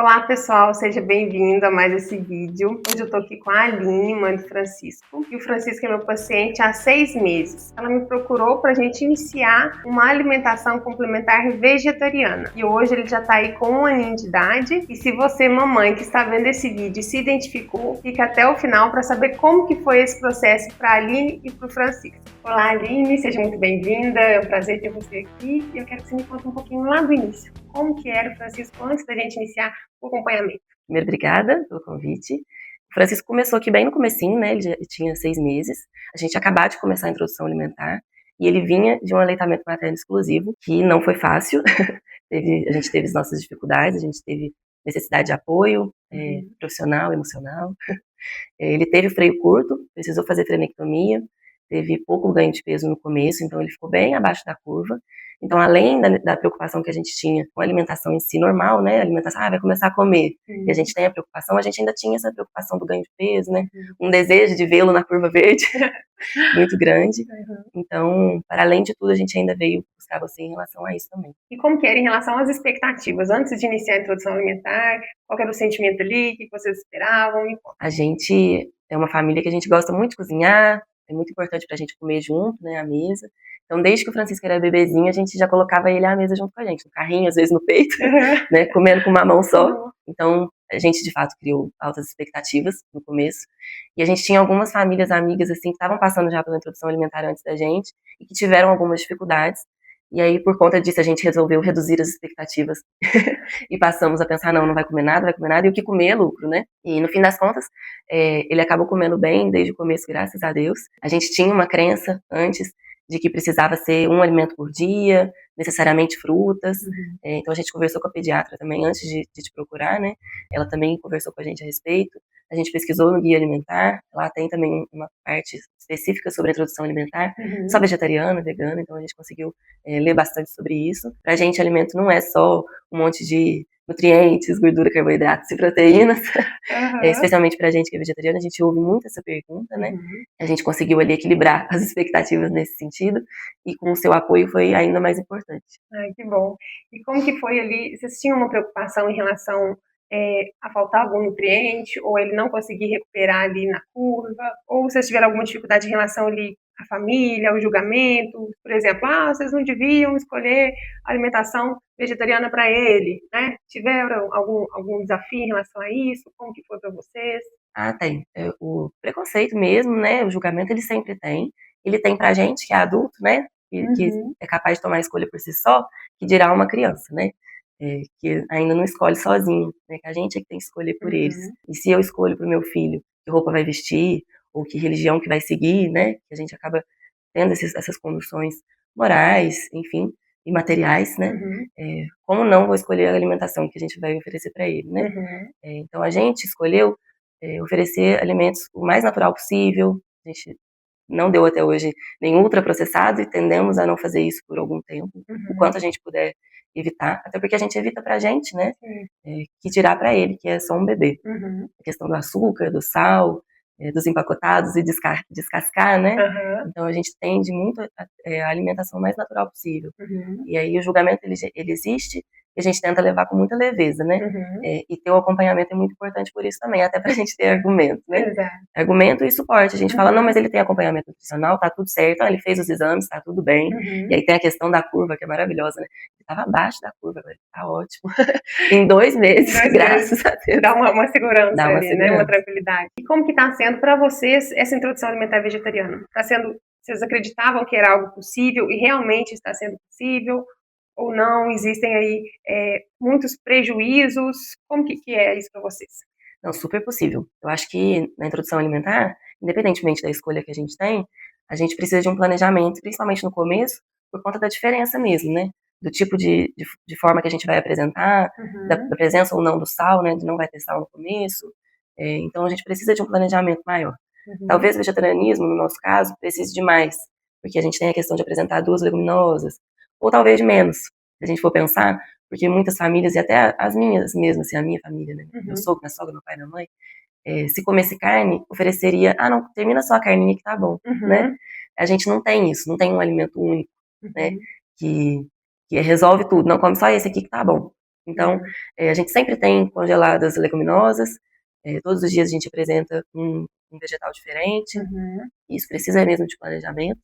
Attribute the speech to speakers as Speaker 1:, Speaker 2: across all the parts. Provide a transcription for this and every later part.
Speaker 1: Olá pessoal, seja bem-vindo a mais esse vídeo. Hoje eu tô aqui com a Aline, mãe do Francisco. E o Francisco é meu paciente há 6 meses. Ela me procurou pra gente iniciar uma alimentação complementar vegetariana. E hoje ele já tá aí com 1 aninho de idade. E se você, mamãe, que está vendo esse vídeo, se identificou, fica até o final para saber como que foi esse processo pra Aline e pro Francisco. Olá Aline, seja muito bem-vinda. É um prazer ter você aqui. E eu quero que você me conte um pouquinho lá do início. Como que era o Francisco antes da gente iniciar o acompanhamento?
Speaker 2: Primeiro, obrigada pelo convite. O Francisco começou aqui bem no comecinho, né? Ele já tinha 6 meses. A gente acabou de começar a introdução alimentar. E ele vinha de um aleitamento materno exclusivo, que não foi fácil. A gente teve as nossas dificuldades, a gente teve necessidade de apoio profissional, emocional. Ele teve freio curto, precisou fazer frenectomia, teve pouco ganho de peso no começo, então ele ficou bem abaixo da curva. Então, além da preocupação que a gente tinha com a alimentação em si normal, né, a alimentação, vai começar a comer, e a gente tem a preocupação, a gente ainda tinha essa preocupação do ganho de peso, né, um desejo de vê-lo na curva verde muito grande. Então, para além de tudo, a gente ainda veio buscar você em relação a isso também.
Speaker 1: E como que era em relação às expectativas? Antes de iniciar a introdução alimentar, qual era o sentimento ali, o que vocês esperavam?
Speaker 2: A gente é uma família que a gente gosta muito de cozinhar, é muito importante pra gente comer junto, né, à mesa. Então, desde que o Francisco era bebezinho, a gente já colocava ele à mesa junto com a gente, no carrinho, às vezes no peito, né, comendo com uma mão só. Então, a gente, de fato, criou altas expectativas no começo. E a gente tinha algumas famílias amigas, assim, que estavam passando já pela introdução alimentar antes da gente e que tiveram algumas dificuldades. E aí, por conta disso, a gente resolveu reduzir as expectativas e passamos a pensar, não vai comer nada, e o que comer é lucro, né? E no fim das contas, ele acabou comendo bem desde o começo, graças a Deus. A gente tinha uma crença antes de que precisava ser um alimento por dia, necessariamente frutas. Então a gente conversou com a pediatra também antes de te procurar, né? Ela também conversou com a gente a respeito. A gente pesquisou no guia alimentar, lá tem também uma parte específica sobre a introdução alimentar, só vegetariana, vegana, então a gente conseguiu ler bastante sobre isso. Pra gente, alimento não é só um monte de nutrientes, gordura, carboidratos e proteínas. Especialmente pra gente que é vegetariana, a gente ouve muito essa pergunta, né? A gente conseguiu ali equilibrar as expectativas nesse sentido, e com o seu apoio foi ainda mais importante.
Speaker 1: Ai, que bom. E como que foi ali? Vocês tinham uma preocupação em relação a faltar algum nutriente, ou ele não conseguir recuperar ali na curva, ou vocês tiveram alguma dificuldade em relação ali à família, ao julgamento, por exemplo, vocês não deviam escolher alimentação vegetariana para ele, né? Tiveram algum desafio em relação a isso? Como que foi para vocês?
Speaker 2: Tem. O preconceito mesmo, né? O julgamento ele sempre tem. Ele tem pra gente, que é adulto, né? Que é capaz de tomar a escolha por si só, que dirá uma criança, né? Que ainda não escolhe sozinho, né? Que a gente é que tem que escolher por eles. E se eu escolho pro meu filho que roupa vai vestir, ou que religião que vai seguir, né? Que a gente acaba tendo essas conduções morais, enfim, e materiais, né? Como não vou escolher a alimentação que a gente vai oferecer para ele, né? Então a gente escolheu oferecer alimentos o mais natural possível. A gente não deu até hoje nenhum ultraprocessado e tendemos a não fazer isso por algum tempo, o quanto a gente puder evitar, até porque a gente evita pra gente, né, que tirar pra ele, que é só um bebê. A questão do açúcar, do sal, dos empacotados e descascar, né, então a gente tende muito a alimentação mais natural possível. E aí o julgamento, ele existe, e a gente tenta levar com muita leveza, né? E ter o acompanhamento é muito importante por isso também, até pra gente ter argumento, né? Argumento e suporte. A gente fala, não, mas ele tem acompanhamento nutricional, tá tudo certo, ele fez os exames, tá tudo bem. E aí tem a questão da curva, que é maravilhosa, né? Ele tava abaixo da curva, agora tá ótimo. Em 2 meses, graças a Deus.
Speaker 1: Dá uma segurança ali, né? Uma tranquilidade. E como que tá sendo pra vocês essa introdução alimentar vegetariana? Tá sendo, vocês acreditavam que era algo possível e realmente está sendo possível? Ou não, existem aí muitos prejuízos? Como que é isso para vocês?
Speaker 2: Não, super possível. Eu acho que na introdução alimentar, independentemente da escolha que a gente precisa de um planejamento, principalmente no começo, por conta da diferença mesmo, né? Do tipo de forma que a gente vai apresentar, da presença ou não do sal, né? De não vai ter sal no começo. Então a gente precisa de um planejamento maior. Talvez o vegetarianismo, no nosso caso, precise de mais, porque a gente tem a questão de apresentar 2 leguminosas, ou talvez de menos, se a gente for pensar, porque muitas famílias, e até as minhas mesmo, assim, a minha família, né? Meu sogro, minha sogra, meu pai, minha mãe, se comesse carne, ofereceria, não, termina só a carninha que tá bom, né? A gente não tem isso, não tem um alimento único, né? Que resolve tudo, não come só esse aqui que tá bom. Então, a gente sempre tem congeladas leguminosas, todos os dias a gente apresenta um vegetal diferente, isso precisa mesmo de planejamento.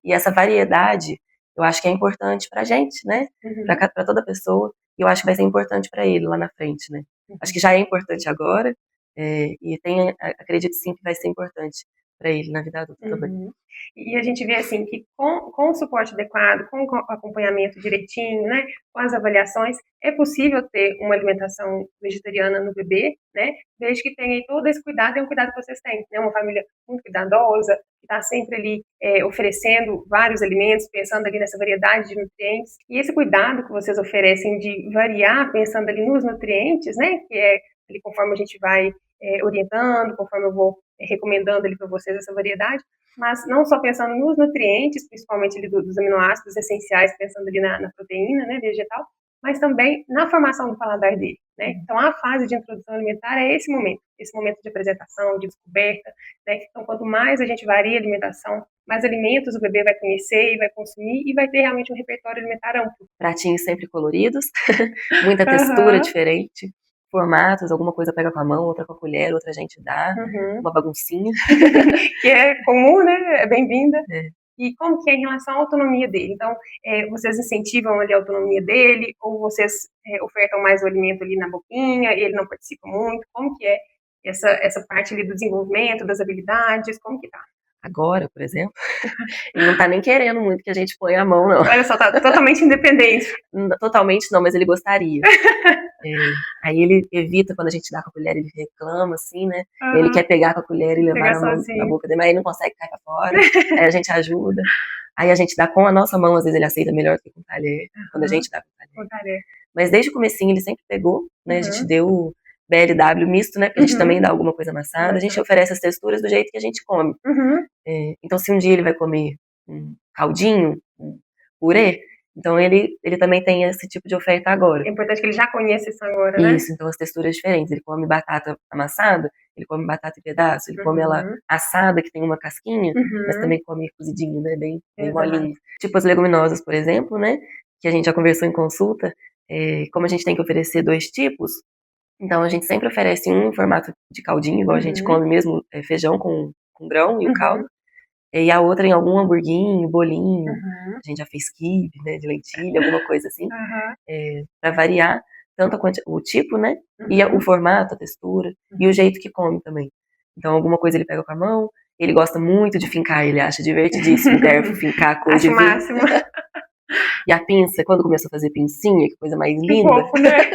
Speaker 2: E essa variedade, eu acho que é importante pra gente, né? Pra toda pessoa, e eu acho que vai ser importante pra ele lá na frente, né? Acho que já é importante agora, e acredito sim que vai ser importante pra ele na vida adulta também.
Speaker 1: E a gente vê assim que com o suporte adequado, com o acompanhamento direitinho, né, com as avaliações, é possível ter uma alimentação vegetariana no bebê, né, desde que tenha todo esse cuidado, é um cuidado que vocês têm, né, uma família muito cuidadosa, que está sempre ali oferecendo vários alimentos, pensando ali nessa variedade de nutrientes, e esse cuidado que vocês oferecem de variar, pensando ali nos nutrientes, né, que é ali conforme a gente vai orientando, conforme eu vou recomendando ali para vocês essa variedade, mas não só pensando nos nutrientes, principalmente ali dos aminoácidos essenciais, pensando ali na proteína, né, vegetal, mas também na formação do paladar dele, né? Então, a fase de introdução alimentar é esse momento de apresentação, de descoberta, né? Então, quanto mais a gente varia a alimentação, mais alimentos o bebê vai conhecer e vai consumir e vai ter realmente um repertório alimentar amplo.
Speaker 2: Pratinhos sempre coloridos, muita textura diferente, formatos, alguma coisa pega com a mão, outra com a colher, outra a gente dá, uma baguncinha.
Speaker 1: Que é comum, né? É bem-vinda. E como que é em relação à autonomia dele? Então, vocês incentivam ali a autonomia dele ou vocês ofertam mais o alimento ali na boquinha e ele não participa muito? Como que é essa parte ali do desenvolvimento, das habilidades? Como que tá?
Speaker 2: Agora, por exemplo, ele não tá nem querendo muito que a gente ponha a mão, não.
Speaker 1: Olha só, tá totalmente independente.
Speaker 2: Totalmente não, mas ele gostaria. Aí ele evita quando a gente dá com a colher, ele reclama, assim, né? Ele quer pegar com a colher e levar a mão na boca dele, mas ele não consegue cair pra fora. Aí a gente ajuda. Aí a gente dá com a nossa mão, às vezes ele aceita melhor do que com o talher, quando a gente dá com o talher. Mas desde o comecinho ele sempre pegou, né? A gente deu BLW misto, né? Porque a gente também dá alguma coisa amassada. A gente oferece as texturas do jeito que a gente come. Então, se um dia ele vai comer um caldinho, um purê, então ele também tem esse tipo de oferta agora.
Speaker 1: É importante que ele já conheça isso agora, né?
Speaker 2: Isso, então as texturas diferentes. Ele come batata amassada, ele come batata em pedaço, ele come ela assada, que tem uma casquinha, mas também come cozidinho, né? Bem molinho. Tipo as leguminosas, por exemplo, né? Que a gente já conversou em consulta, como a gente tem que oferecer 2 tipos, então a gente sempre oferece um em formato de caldinho, igual a gente come mesmo feijão com grão e o caldo. E a outra em algum hamburguinho, bolinho, a gente já fez quibe, né, de lentilha, alguma coisa assim, pra variar tanto o tipo, né, e o formato, a textura, e o jeito que come também. Então alguma coisa ele pega com a mão, ele gosta muito de fincar, ele acha divertidíssimo o garfo fincar a cor de vinho. Acho máximo. E a pinça, quando começou a fazer pincinha, que coisa mais linda.
Speaker 1: Que fofo, né?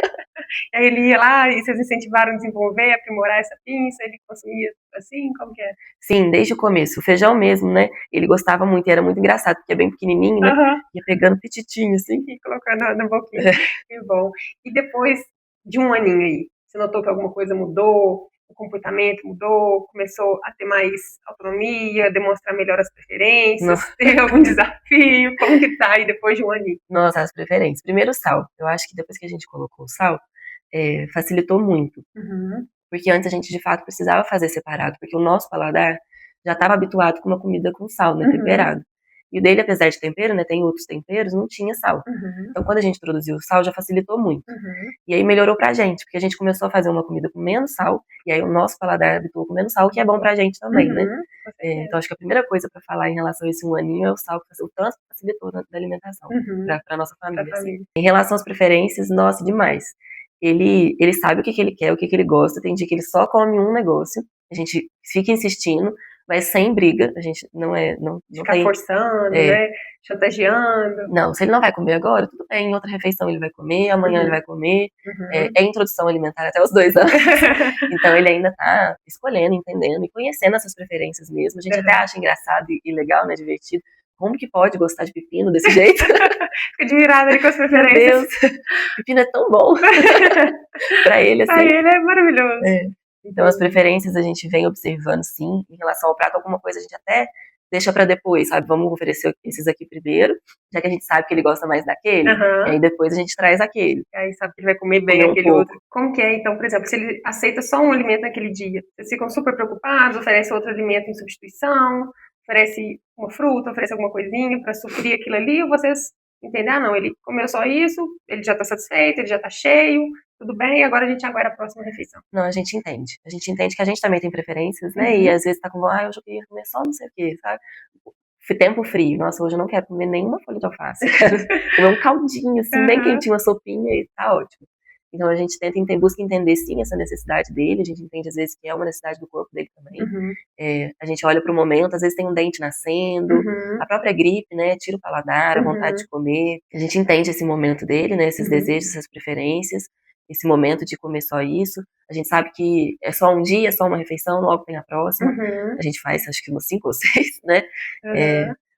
Speaker 1: Aí ele ia lá e vocês incentivaram a desenvolver, aprimorar essa pinça, ele consumia assim, como que é?
Speaker 2: Sim, desde o começo. O feijão mesmo, né? Ele gostava muito e era muito engraçado, porque é bem pequenininho, né? Ia pegando pititinho, assim.
Speaker 1: E colocando na boquinha. Que bom. E depois de um aninho aí, você notou que alguma coisa mudou? O comportamento mudou? Começou a ter mais autonomia, demonstrar melhor as preferências? Teve algum desafio? Como que tá aí depois de um aninho?
Speaker 2: Nossa, as preferências. Primeiro o sal. Eu acho que depois que a gente colocou o sal, facilitou muito. Porque antes a gente, de fato, precisava fazer separado, porque o nosso paladar já estava habituado com uma comida com sal, né, temperado. E o dele, apesar de tempero, né, tem outros temperos, não tinha sal. Então, quando a gente introduziu o sal, já facilitou muito. E aí melhorou pra gente, porque a gente começou a fazer uma comida com menos sal, e aí o nosso paladar habituou com menos sal, o que é bom pra gente também, né? Então, acho que a primeira coisa pra falar em relação a esse um aninho é o sal, que o tanto facilitou da alimentação pra nossa família. Assim. Em relação às preferências, nossa, demais. Ele sabe o que ele quer, o que ele gosta. Tem dia que ele só come um negócio. A gente fica insistindo, mas sem briga. A gente não
Speaker 1: fica forçando, né? Chantageando.
Speaker 2: Não, se ele não vai comer agora, tudo bem. Em outra refeição ele vai comer, amanhã ele vai comer. É introdução alimentar até os 2 anos. Então ele ainda tá escolhendo, entendendo e conhecendo essas preferências mesmo. A gente até acha engraçado e legal, né? Divertido. Como que pode gostar de pepino desse jeito?
Speaker 1: Fica admirada ali com as preferências.
Speaker 2: Meu Deus, pepino é tão bom. Pra ele, assim.
Speaker 1: Pra ele é maravilhoso.
Speaker 2: Então, as preferências a gente vem observando, sim. Em relação ao prato, alguma coisa a gente até deixa pra depois, sabe? Vamos oferecer esses aqui primeiro, já que a gente sabe que ele gosta mais daquele. E aí depois a gente traz aquele.
Speaker 1: Aí sabe que ele vai comer bem aquele outro. Como que é, então, por exemplo, se ele aceita só um alimento naquele dia? Vocês ficam super preocupados, oferece outro alimento em substituição? Oferece uma fruta, oferece alguma coisinha para suprir aquilo ali, ou vocês entender, não, ele comeu só isso, ele já tá satisfeito, ele já tá cheio, tudo bem, agora a gente aguarda a próxima refeição.
Speaker 2: Não, a gente entende. A gente entende que a gente também tem preferências, né? E às vezes tá com, eu já queria comer só não sei o quê, sabe? Tempo frio. Nossa, hoje eu não quero comer nenhuma folha de alface. Eu quero comer um caldinho, assim, bem quentinho, uma sopinha e tá ótimo. Então a gente busca entender sim essa necessidade dele, a gente entende às vezes que é uma necessidade do corpo dele também. A gente olha pro momento, às vezes tem um dente nascendo, a própria gripe, né, tira o paladar, a vontade de comer. A gente entende esse momento dele, né, esses desejos, essas preferências, esse momento de comer só isso. A gente sabe que é só um dia, é só uma refeição, logo tem a próxima. A gente faz, acho que umas 5 ou 6, né?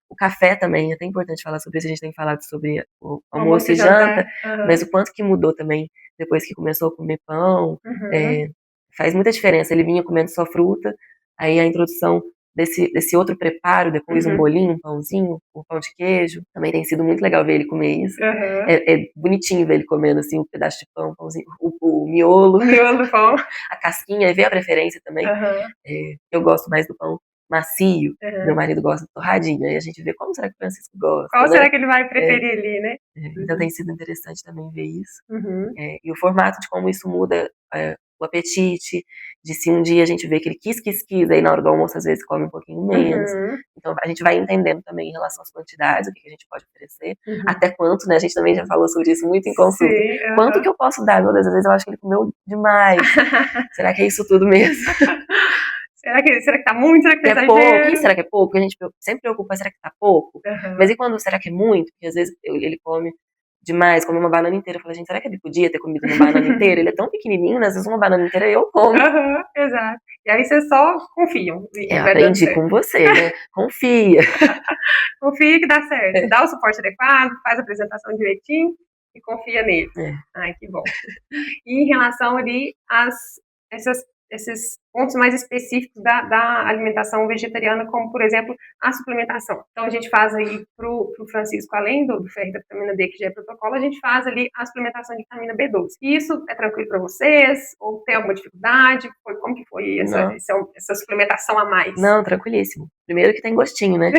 Speaker 2: O café também, é até importante falar sobre isso, a gente tem falado sobre o almoço e janta, mas o quanto que mudou também depois que começou a comer pão, faz muita diferença. Ele vinha comendo só fruta, aí a introdução desse outro preparo, depois um bolinho, um pãozinho, um pão de queijo, também tem sido muito legal ver ele comer isso. É bonitinho ver ele comendo assim, um pedaço de pão, um pãozinho, o miolo,
Speaker 1: do pão,
Speaker 2: a casquinha, e ver a preferência também. Eu gosto mais do pão macio, meu marido gosta do torradinho, aí a gente vê como será que o Francisco gosta.
Speaker 1: Qual será que ele vai preferir ali, né?
Speaker 2: Então tem sido interessante também ver isso. E o formato de como isso muda o apetite, de se um dia a gente vê que ele quis, aí na hora do almoço às vezes come um pouquinho menos. Então a gente vai entendendo também em relação às quantidades, o que a gente pode oferecer, até quanto, né? A gente também já falou sobre isso muito em consulta. Quanto que eu posso dar? Meu Deus, às vezes eu acho que ele comeu demais. Será que é isso tudo mesmo?
Speaker 1: Será que tá muito? Será que tá exagero?
Speaker 2: Pouco? E será que é pouco? A gente sempre preocupa, será que tá pouco? Mas e quando será que é muito? Porque às vezes ele come demais, come uma banana inteira. Eu falo, gente, será que ele podia ter comido uma banana inteira? Ele é tão pequenininho, né? Às vezes uma banana inteira eu como.
Speaker 1: Exato. E aí vocês só confiam.
Speaker 2: Eu aprendi com você, né? Confia.
Speaker 1: Confia que dá certo. Dá o suporte adequado, faz a apresentação direitinho e confia nele. Ai, que bom. E em relação ali esses pontos mais específicos da alimentação vegetariana, como, por exemplo, a suplementação. Então, a gente faz aí pro Francisco, além do ferro e da vitamina D, que já é protocolo, a gente faz ali a suplementação de vitamina B12. E isso é tranquilo para vocês? Ou tem alguma dificuldade? Como que foi essa suplementação a mais?
Speaker 2: Não, tranquilíssimo. Primeiro que tem gostinho, né?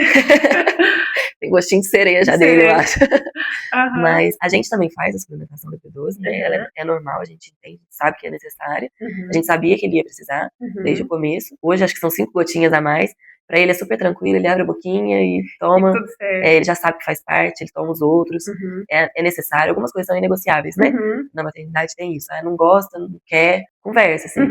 Speaker 2: Tem gostinho de cereja dele, eu acho. Mas a gente também faz a suplementação da B12, né? Ela é normal, a gente entende, sabe que é necessária. A gente sabia que ele ia precisar desde o começo. Hoje acho que são 5 gotinhas a mais. Pra ele é super tranquilo, ele abre a boquinha e toma. Ele já sabe que faz parte, ele toma os outros. É necessário. Algumas coisas são inegociáveis, né? Na maternidade tem isso. Não gosta, não quer, conversa, assim.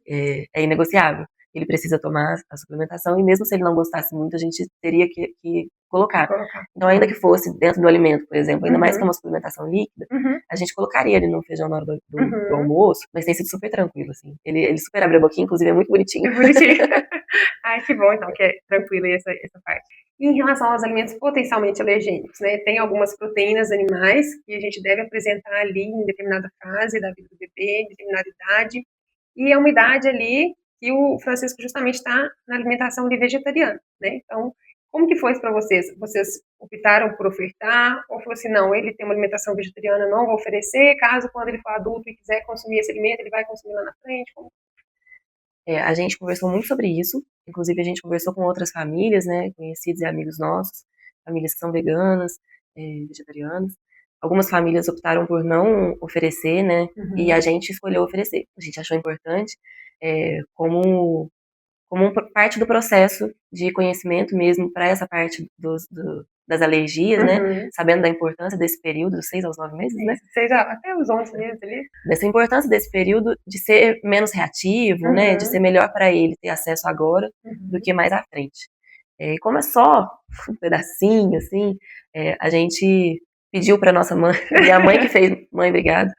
Speaker 2: É inegociável. Ele precisa tomar a suplementação e mesmo se ele não gostasse muito, a gente teria que colocar. Então, ainda que fosse dentro do alimento, por exemplo, ainda mais que é uma suplementação líquida, a gente colocaria ele no feijão na hora do almoço, mas tem sido super tranquilo, assim. Ele super abre a boquinha, inclusive é muito bonitinho.
Speaker 1: Ai, que bom, então, que é tranquilo essa parte. E em relação aos alimentos potencialmente alergênicos, né? Tem algumas proteínas animais que a gente deve apresentar ali em determinada fase da vida do bebê, em determinada idade, e é uma idade ali que o Francisco justamente está na alimentação ali vegetariana, né? Então, como que foi isso para vocês? Vocês optaram por ofertar? Ou falou assim, não, ele tem uma alimentação vegetariana, não vou oferecer, caso quando ele for adulto e quiser consumir esse alimento, ele vai consumir lá na frente? Como...
Speaker 2: A gente conversou muito sobre isso, inclusive a gente conversou com outras famílias, né, conhecidos e amigos nossos, famílias que são veganas, vegetarianas. Algumas famílias optaram por não oferecer, né, e a gente escolheu oferecer. A gente achou importante como parte do processo de conhecimento mesmo para essa parte das alergias, né? Sabendo da importância desse período, dos 6 aos 9 meses, né?
Speaker 1: 6 até os 11 meses ali.
Speaker 2: Dessa importância desse período de ser menos reativo, né? De ser melhor para ele ter acesso agora do que mais à frente. E como é só um pedacinho, assim, a gente pediu para nossa mãe, minha mãe que fez, mãe, obrigada.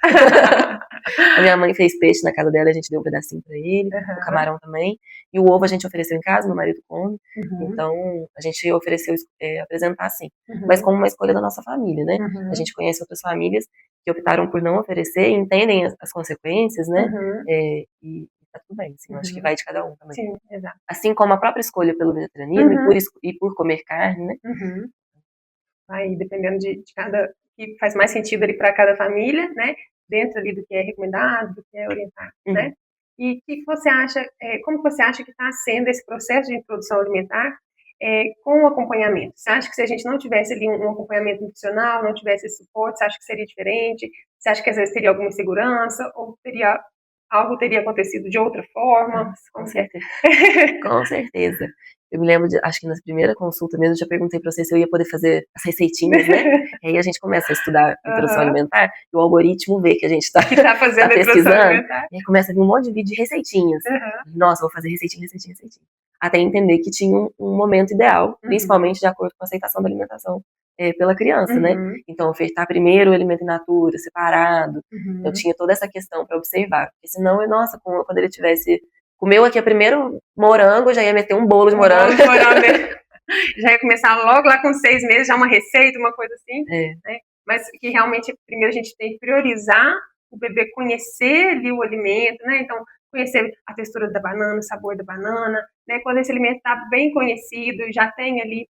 Speaker 2: A minha mãe fez peixe na casa dela, a gente deu um pedacinho pra ele, o camarão também. E o ovo a gente ofereceu em casa, meu marido come. Então, a gente ofereceu apresentar sim. Mas como uma escolha da nossa família, né? A gente conhece outras famílias que optaram por não oferecer e entendem as consequências, né? E tá tudo bem, assim, eu acho que vai de cada um também.
Speaker 1: Sim, exato.
Speaker 2: Assim como a própria escolha pelo vegetarianismo e por comer carne, né?
Speaker 1: Aí, dependendo de cada... que faz mais sentido ali para cada família, né? Dentro ali do que é recomendado, do que é orientado, né? E que você acha, como você acha que está sendo esse processo de introdução alimentar com o acompanhamento? Você acha que se a gente não tivesse ali um acompanhamento nutricional, não tivesse esse suporte, você acha que seria diferente? Você acha que às vezes teria alguma insegurança ou algo teria acontecido de outra forma?
Speaker 2: Nossa, com certeza. Com certeza. Eu me lembro, acho que na primeira consulta mesmo, eu já perguntei pra você se eu ia poder fazer as receitinhas, né? E aí a gente começa a estudar introdução alimentar e o algoritmo vê que a gente tá
Speaker 1: fazendo
Speaker 2: pesquisando, e aí começa a vir um monte de vídeo de receitinhas. Nossa, vou fazer receitinha. Até entender que tinha um momento ideal, principalmente de acordo com a aceitação da alimentação pela criança, né? Então, ofertar primeiro o alimento in natura, separado. Eu tinha toda essa questão para observar. Porque senão, nossa, quando ele tivesse... Comeu aqui o primeiro morango, já ia meter um bolo de morango.
Speaker 1: Já ia começar logo lá com 6 meses, já uma receita, uma coisa assim. Né? Mas que realmente, primeiro a gente tem que priorizar o bebê conhecer ali o alimento, né? Então, conhecer a textura da banana, o sabor da banana, né? Quando esse alimento está bem conhecido, já tem ali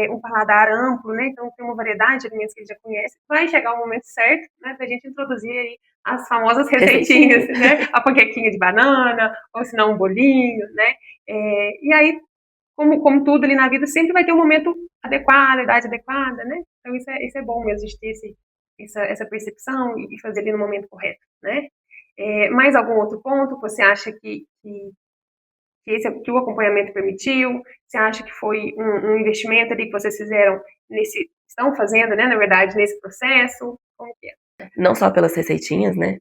Speaker 1: um paladar amplo, né? Então tem uma variedade de alimentos que ele já conhece. Vai chegar o momento certo, né? Pra gente introduzir aí as famosas receitinhas, né? A panquequinha de banana, ou se não um bolinho, né? E aí, como tudo ali na vida, sempre vai ter um momento adequado, a idade adequada, né? Então isso é bom mesmo, a gente ter essa percepção e fazer ali no momento correto, né? Mais algum outro ponto que você acha que o acompanhamento permitiu? Você acha que foi um investimento ali que vocês fizeram estão fazendo, né, na verdade, nesse processo? Como que é?
Speaker 2: Não só pelas receitinhas, né,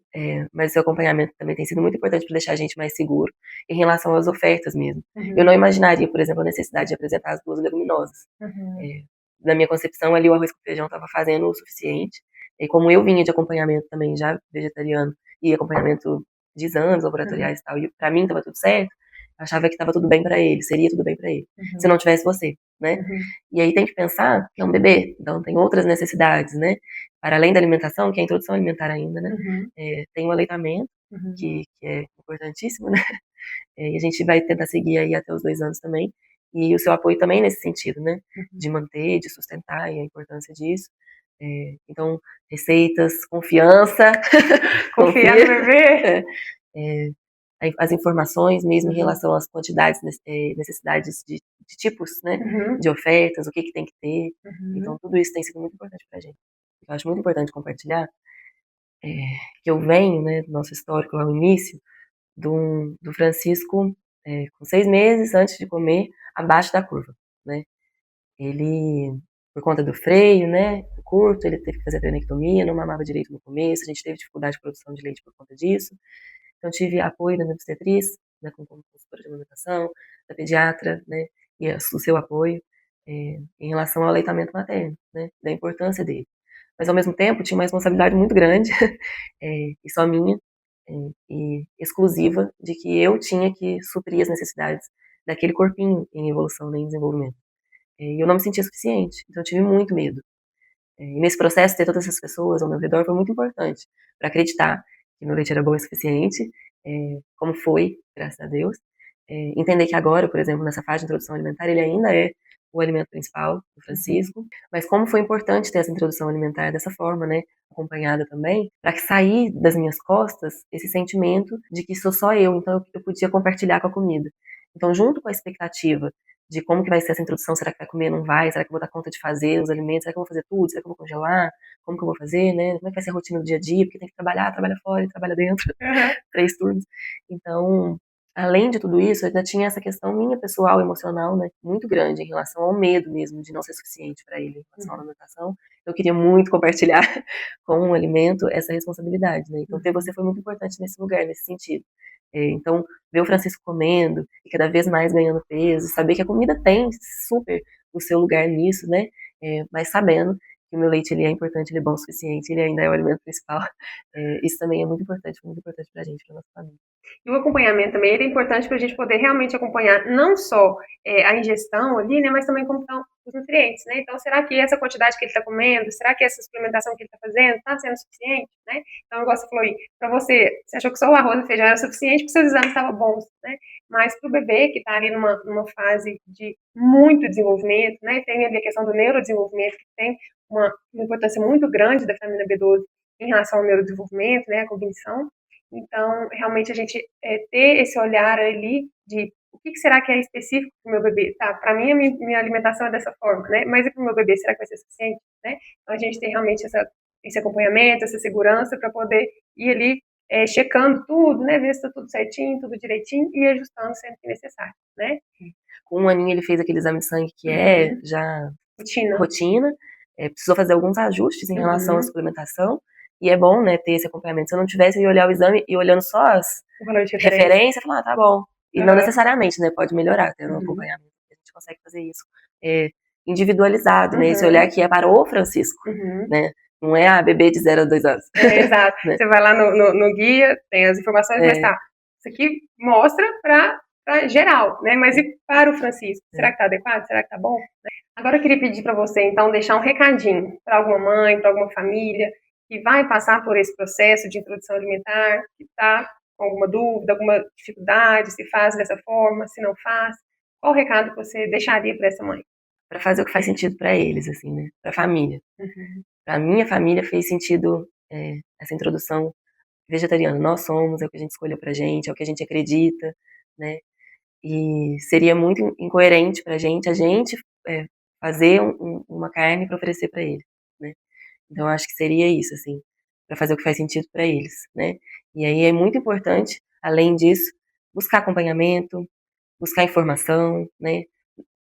Speaker 2: mas o acompanhamento também tem sido muito importante para deixar a gente mais seguro em relação às ofertas mesmo. Eu não imaginaria, por exemplo, a necessidade de apresentar as 2 leguminosas. Na minha concepção, ali o arroz com feijão estava fazendo o suficiente. E como eu vinha de acompanhamento também, já vegetariano, e acompanhamento de exames laboratoriais e tal, e para mim estava tudo certo, eu achava que estava tudo bem para ele, seria tudo bem para ele, se não tivesse você, né? E aí tem que pensar que é um bebê, então tem outras necessidades, né? Para além da alimentação, que é a introdução alimentar ainda, né? Tem o aleitamento, que é importantíssimo, né? E a gente vai tentar seguir aí até os 2 anos também. E o seu apoio também nesse sentido, né? De manter, de sustentar e a importância disso. Então, receitas, confiança.
Speaker 1: Confiar no bebê.
Speaker 2: As informações mesmo em relação às quantidades, necessidades de tipos, né? De ofertas, o que tem que ter. Então, tudo isso tem sido muito importante pra gente. Eu acho muito importante compartilhar que eu venho, né, do nosso histórico lá no início, do Francisco com 6 meses antes de comer, abaixo da curva, né? Ele, por conta do freio, né, curto, ele teve que fazer a prenectomia, não mamava direito no começo, a gente teve dificuldade de produção de leite por conta disso. Então tive apoio da minha obstetriz, né, como consultora de amamentação, da pediatra, né, e o seu apoio em relação ao aleitamento materno, né, da importância dele. Mas ao mesmo tempo tinha uma responsabilidade muito grande, e só minha, e exclusiva, de que eu tinha que suprir as necessidades daquele corpinho em evolução, né, em desenvolvimento. E eu não me sentia suficiente, então eu tive muito medo. E nesse processo, ter todas essas pessoas ao meu redor foi muito importante, para acreditar que meu leite era bom o suficiente, como foi, graças a Deus. Entender que agora, por exemplo, nessa fase de introdução alimentar, ele ainda é o alimento principal do Francisco, mas como foi importante ter essa introdução alimentar dessa forma, né, acompanhada também, para que sair das minhas costas esse sentimento de que sou só eu, então eu podia compartilhar com a comida. Então, junto com a expectativa de como que vai ser essa introdução, será que vai comer, não vai, será que eu vou dar conta de fazer os alimentos, será que eu vou fazer tudo, será que eu vou congelar, como que eu vou fazer, né, como é que vai ser a rotina do dia a dia, porque tem que trabalhar, trabalha fora e trabalha dentro, 3 turnos. Então, além de tudo isso, eu ainda tinha essa questão minha pessoal, emocional, né, muito grande em relação ao medo mesmo de não ser suficiente para ele em relação à alimentação. Eu queria muito compartilhar com o alimento essa responsabilidade, né, então ter você foi muito importante nesse lugar, nesse sentido. Então, ver o Francisco comendo e cada vez mais ganhando peso, saber que a comida tem super o seu lugar nisso, né? Mas sabendo que o meu leite ele é importante, ele é bom o suficiente, ele ainda é o alimento principal. Isso também é muito importante pra gente, pra nossa família.
Speaker 1: E o acompanhamento também ele é importante para a gente poder realmente acompanhar não só a ingestão ali, né, mas também como estão os nutrientes, né? Então, será que essa quantidade que ele está comendo, será que essa suplementação que ele está fazendo está sendo suficiente, né? Então, igual você falou aí, para você achou que só o arroz e o feijão era suficiente porque seus exames estavam bons, né? Mas para o bebê que está ali numa fase de muito desenvolvimento, né? Tem ali a questão do neurodesenvolvimento, que tem uma importância muito grande da vitamina B12 em relação ao neurodesenvolvimento, né? A cognição. Então, realmente, a gente ter esse olhar ali de o que será que é específico para o meu bebê? Tá, para mim, a minha alimentação é dessa forma, né? Mas e para o meu bebê, será que vai ser suficiente, né? Então, a gente tem realmente esse acompanhamento, essa segurança para poder ir ali checando tudo, né? Ver se está tudo certinho, tudo direitinho e ajustando sempre que necessário, né?
Speaker 2: Com 1 aninho ele fez aquele exame de sangue que é já rotina. Precisou fazer alguns ajustes em relação à suplementação. E é bom, né, ter esse acompanhamento. Se eu não tivesse de olhar o exame e olhando só as referências, falar, tá bom. E não necessariamente, né, pode melhorar, tendo um acompanhamento. A gente consegue fazer isso individualizado, né? Esse olhar que é para o Francisco, né? Não é a bebê de 0 a 2 anos.
Speaker 1: Exato. Né? Você vai lá no guia, tem as informações, mas tá. Isso aqui mostra para geral, né? Mas e para o Francisco? Será que está adequado? Será que está bom? Agora eu queria pedir para você, então, deixar um recadinho para alguma mãe, para alguma família que vai passar por esse processo de introdução alimentar, que está com alguma dúvida, alguma dificuldade, se faz dessa forma, se não faz. Qual o recado que você deixaria para essa mãe?
Speaker 2: Para fazer o que faz sentido para eles, assim, né? Para a família. Para a minha família fez sentido essa introdução vegetariana. Nós somos, é o que a gente escolheu pra gente, é o que a gente acredita, né? E seria muito incoerente pra gente fazer uma carne para oferecer para ele, né? Então eu acho que seria isso, assim, para fazer o que faz sentido para eles, né? E aí é muito importante, além disso, buscar acompanhamento, buscar informação, né?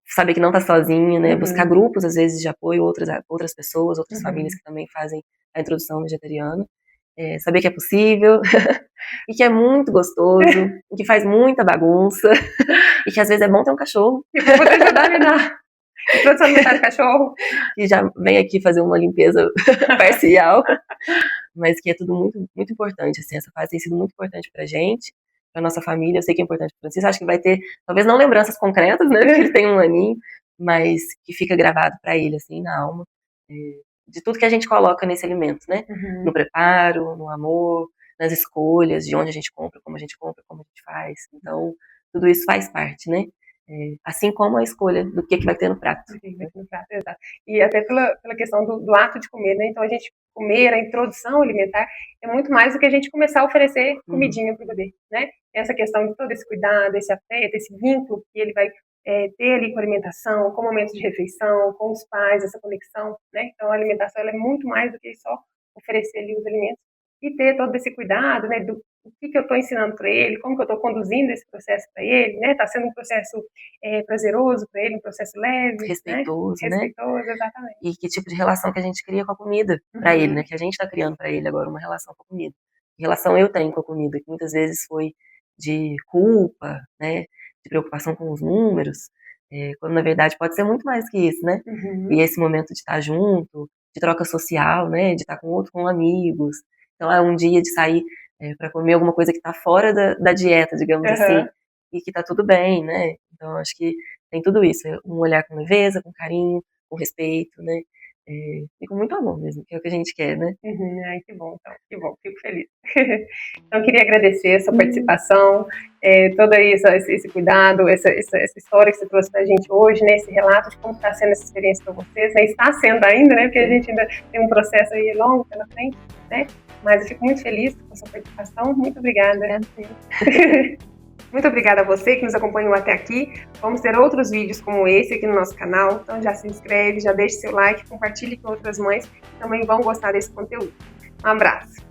Speaker 2: Saber que não tá sozinho, né? Buscar grupos, às vezes, de apoio, outras pessoas, outras famílias que também fazem a introdução vegetariana. Saber que é possível e que é muito gostoso e que faz muita bagunça e que às vezes é bom ter um cachorro.
Speaker 1: E vou te ajudar a me dar introdução alimentar do cachorro.
Speaker 2: Que já vem aqui fazer uma limpeza parcial, mas que é tudo muito, muito importante, assim, essa fase tem sido muito importante pra gente, pra nossa família, eu sei que é importante pro Francisco, acho que vai ter, talvez não lembranças concretas, né, porque ele tem 1 aninho, mas que fica gravado pra ele, assim, na alma, de tudo que a gente coloca nesse alimento, né, no preparo, no amor, nas escolhas, de onde a gente compra, como a gente faz, então, tudo isso faz parte, né, assim como a escolha do que vai ter no prato.
Speaker 1: Exato. E até pela questão do ato de comer, né? Então a gente comer, a introdução alimentar, é muito mais do que a gente começar a oferecer comidinha para o bebê, né? Essa questão de todo esse cuidado, esse afeto, esse vínculo que ele vai ter ali com a alimentação, com momentos de refeição, com os pais, essa conexão, né? Então a alimentação ela é muito mais do que só oferecer ali os alimentos e ter todo esse cuidado, né? O que eu estou ensinando para ele, como que eu estou conduzindo esse processo para ele, né? Está sendo um processo prazeroso para ele, um processo leve,
Speaker 2: respeitoso,
Speaker 1: né? Respeitoso, exatamente.
Speaker 2: E que tipo de relação que a gente cria com a comida para ele, né? Que a gente está criando para ele agora uma relação com a comida. Que relação eu tenho com a comida, que muitas vezes foi de culpa, né? De preocupação com os números, quando na verdade pode ser muito mais que isso, né? E esse momento de estar junto, de troca social, né? De estar com amigos. Então é um dia de sair para comer alguma coisa que está fora da dieta, digamos assim, e que está tudo bem, né? Então acho que tem tudo isso, um olhar com leveza, com carinho, com respeito, né? E com muito amor mesmo, que é o que a gente quer, né?
Speaker 1: Ai, que bom, então, que bom, fico feliz. Então, queria agradecer a sua participação, todo esse cuidado, essa história que você trouxe pra gente hoje, né? Esse relato de como está sendo essa experiência para vocês, né? Está sendo ainda, né? Porque a gente ainda tem um processo aí longo pela frente, né? Mas eu fico muito feliz com a sua participação, muito obrigada. Muito obrigada a você que nos acompanhou até aqui. Vamos ter outros vídeos como esse aqui no nosso canal. Então já se inscreve, já deixe seu like, compartilhe com outras mães que também vão gostar desse conteúdo. Um abraço!